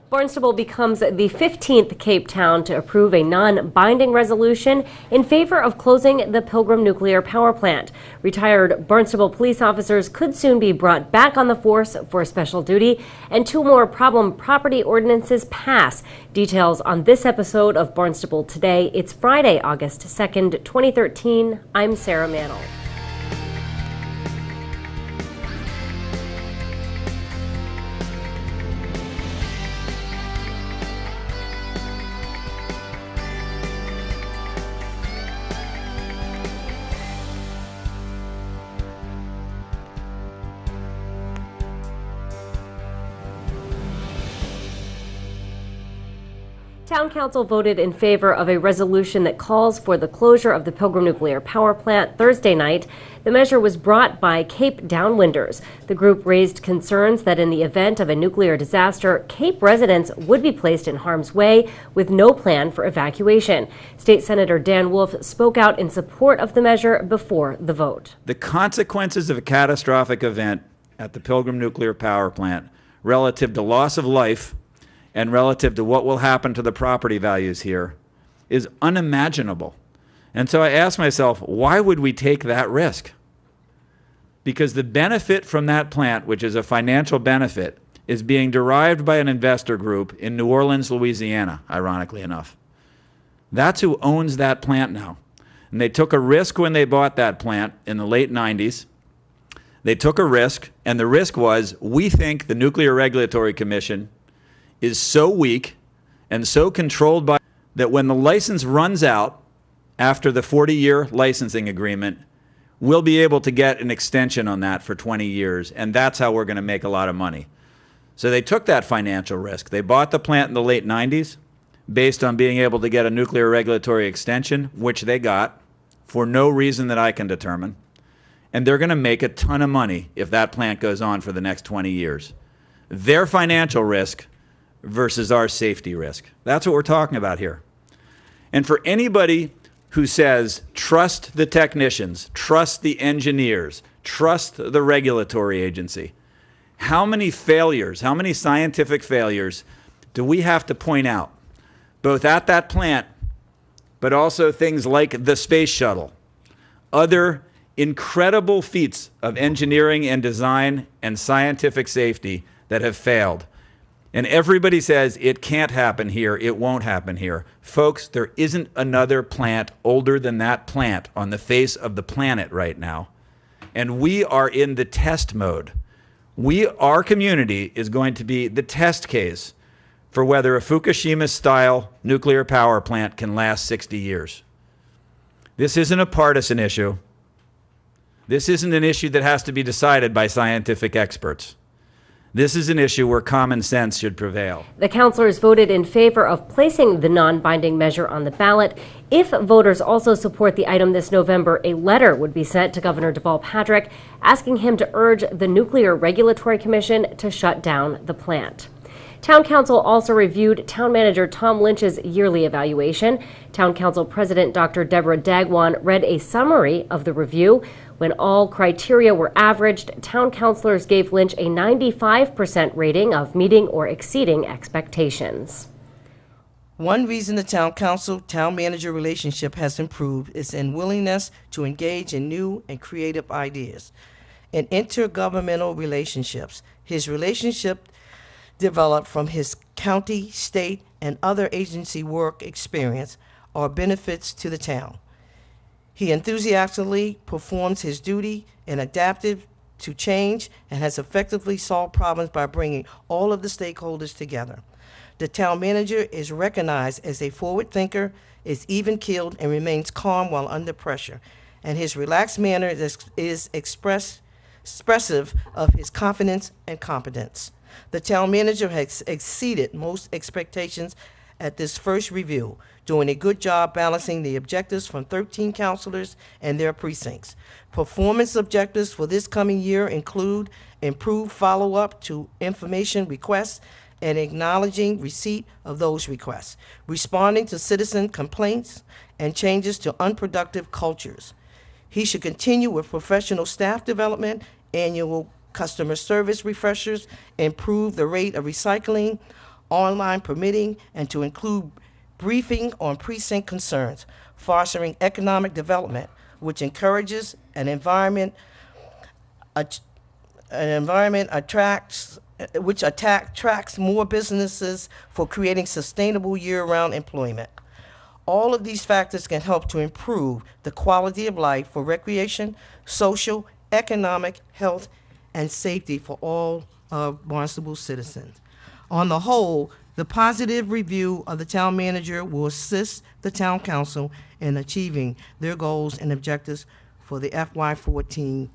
Barnstable becomes the 15th Cape town to approve a non-binding resolution in favor of closing the Pilgrim nuclear power plant. Retired Barnstable police officers could soon be brought back on the force for special duty, and 2 more problem property ordinances pass. Details on this episode of Barnstable Today. It's Friday, August 2nd, 2013. I'm Sarah Mannel. Town Council voted in favor of a resolution that calls for the closure of the Pilgrim nuclear power plant Thursday night. The measure was brought by Cape Downwinders. The group raised concerns that in the event of a nuclear disaster, Cape residents would be placed in harm's way with no plan for evacuation. State Senator Dan Wolf spoke out in support of the measure before the vote. The consequences of a catastrophic event at the Pilgrim nuclear power plant relative to loss of life and relative to what will happen to the property values here is unimaginable. And so I asked myself, why would we take that risk? Because the benefit from that plant, which is a financial benefit, is being derived by an investor group in New Orleans, Louisiana, ironically enough. That's who owns that plant now. And they took a risk when they bought that plant in the late 90s. They took a risk, and the risk was, we think the Nuclear Regulatory Commission is so weak and so controlled by that when the license runs out after the 40-year licensing agreement, we'll be able to get an extension on that for 20 years, and that's how we're going to make a lot of money. So they took that financial risk. They bought the plant in the late 90s based on being able to get a nuclear regulatory extension, which they got for no reason that I can determine, and they're going to make a ton of money if that plant goes on for the next 20 years. Their financial risk versus our safety risk. That's what we're talking about here. And for anybody who says, trust the technicians, trust the engineers, trust the regulatory agency, how many failures, how many scientific failures do we have to point out, both at that plant, but also things like the space shuttle, other incredible feats of engineering and design and scientific safety that have failed? And everybody says it can't happen here, it won't happen here. Folks, there isn't another plant older than that plant on the face of the planet right now. And we are in the test mode. Our community is going to be the test case for whether a Fukushima-style nuclear power plant can last 60 years. This isn't a partisan issue. This isn't an issue that has to be decided by scientific experts. This is an issue where common sense should prevail. The councilors voted in favor of placing the non-binding measure on the ballot. If voters also support the item this November, a letter would be sent to Governor Deval Patrick asking him to urge the Nuclear Regulatory Commission to shut down the plant. Town Council also reviewed Town Manager Tom Lynch's yearly evaluation. Town Council President Dr. Deborah Dagwan read a summary of the review. When all criteria were averaged, town councilors gave Lynch a 95% rating of meeting or exceeding expectations. One reason the town council-town manager relationship has improved is in willingness to engage in new and creative ideas. In intergovernmental relationships, his relationship developed from his county, state, and other agency work experience are benefits to the town. He enthusiastically performs his duty and adapted to change and has effectively solved problems by bringing all of the stakeholders together. The town manager is recognized as a forward thinker, is even-keeled, and remains calm while under pressure. And his relaxed manner is expressive of his confidence and competence. The town manager has exceeded most expectations at this first review, doing a good job balancing the objectives from 13 councilors and their precincts. Performance objectives for this coming year include improved follow-up to information requests and acknowledging receipt of those requests, responding to citizen complaints, and changes to unproductive cultures. He should continue with professional staff development, annual customer service refreshers, improve the rate of recycling, online permitting, and to include briefing on precinct concerns, fostering economic development, which encourages an environment attracts more businesses for creating sustainable year-round employment. All of these factors can help to improve the quality of life for recreation, social, economic, health, and safety for all of Barnstable citizens. On the whole, the positive review of the town manager will assist the town council in achieving their goals and objectives for the FY14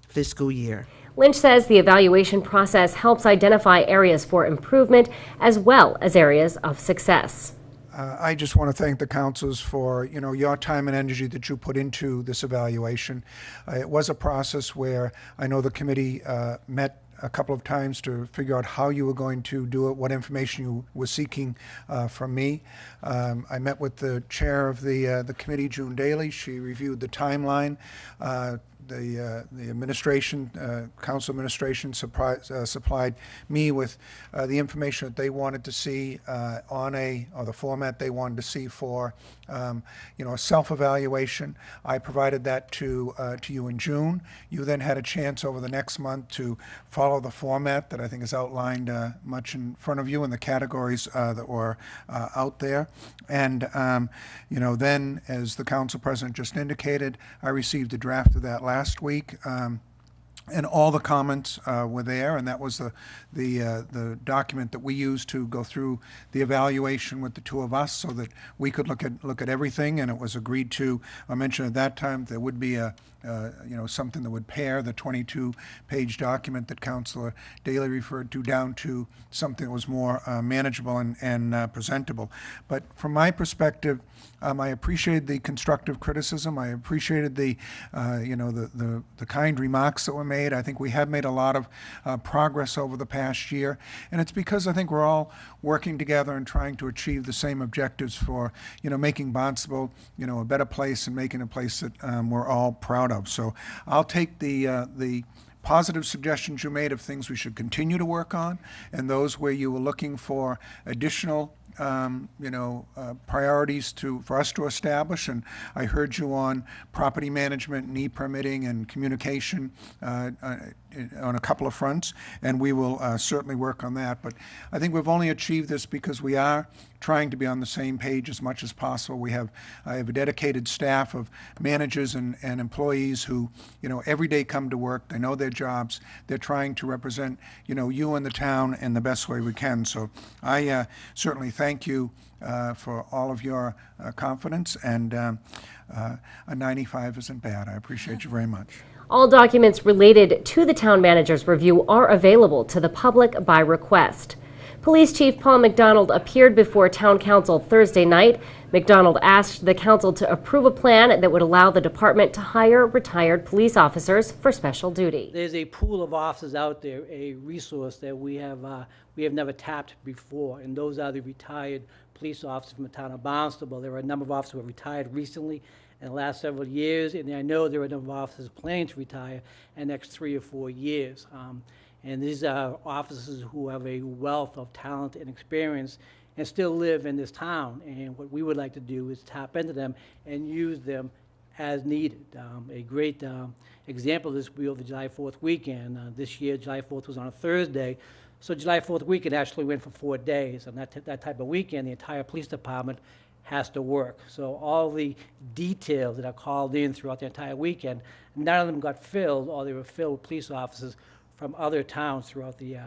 fiscal year. Lynch says the evaluation process helps identify areas for improvement as well as areas of success. I just want to thank the councils for, your time and energy that you put into this evaluation. It was a process where I know the committee met a couple of times to figure out how you were going to do it, what information you were seeking from me. I met with the chair of the committee, June Daly. She reviewed the timeline. The administration, council administration supplied me with the information that they wanted to see or the format they wanted to see for a self-evaluation. I provided that to you in June. You then had a chance over the next month to follow the format that I think is outlined much in front of you in the categories that were out there. And then, as the council president just indicated, I received a draft of that last week. And all the comments were there, and that was the document that we used to go through the evaluation with the two of us, so that we could look at everything. And it was agreed to. I mentioned at that time there would be something that would pair the 22-page document that Councilor Daly referred to down to something that was more manageable and presentable. But from my perspective, I appreciated the constructive criticism. I appreciated the kind remarks that were made. I think we have made a lot of progress over the past year, and it's because I think we're all working together and trying to achieve the same objectives for making Barnstable a better place and making a place that we're all proud of. So I'll take the positive suggestions you made of things we should continue to work on, and those where you were looking for additional priorities for us to establish. And I heard you on property management, and e-permitting, and communication on a couple of fronts, and we will certainly work on that. But I think we've only achieved this because we are trying to be on the same page as much as possible. I have a dedicated staff of managers and employees who, every day come to work. They know their jobs. They're trying to represent, you and the town in the best way we can. So I certainly thank you for all of your confidence, and a 95 isn't bad. I appreciate you very much. All documents related to the town manager's review are available to the public by request. Police Chief Paul McDonald appeared before Town Council Thursday night. McDonald asked the council to approve a plan that would allow the department to hire retired police officers for special duty. There's a pool of officers out there, a resource that we have never tapped before, and those are the retired police officers from the town of Barnstable. There are a number of officers who have retired recently in the last several years, and I know there are a number of officers planning to retire in the next 3 or 4 years. And these are officers who have a wealth of talent and experience and still live in this town. And what we would like to do is tap into them and use them as needed. A great example of this will be over the July 4th weekend. This year, July 4th was on a Thursday. So July 4th weekend actually went for 4 days. And that type of weekend, the entire police department has to work. So all the details that are called in throughout the entire weekend, none of them got filled, or they were filled with police officers from other towns throughout the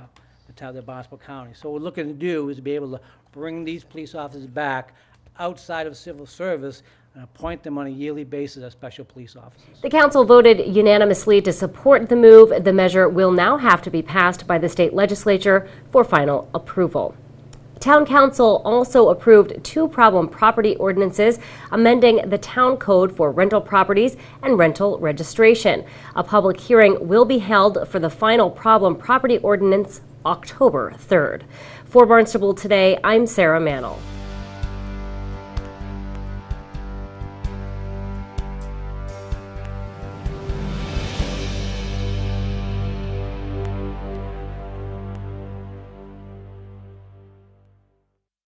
town of Barnstable County. So what we're looking to do is be able to bring these police officers back outside of civil service and appoint them on a yearly basis as special police officers. The council voted unanimously to support the move. The measure will now have to be passed by the state legislature for final approval. Town Council also approved 2 problem property ordinances, amending the town code for rental properties and rental registration. A public hearing will be held for the final problem property ordinance October 3rd. For Barnstable Today, I'm Sarah Mannel.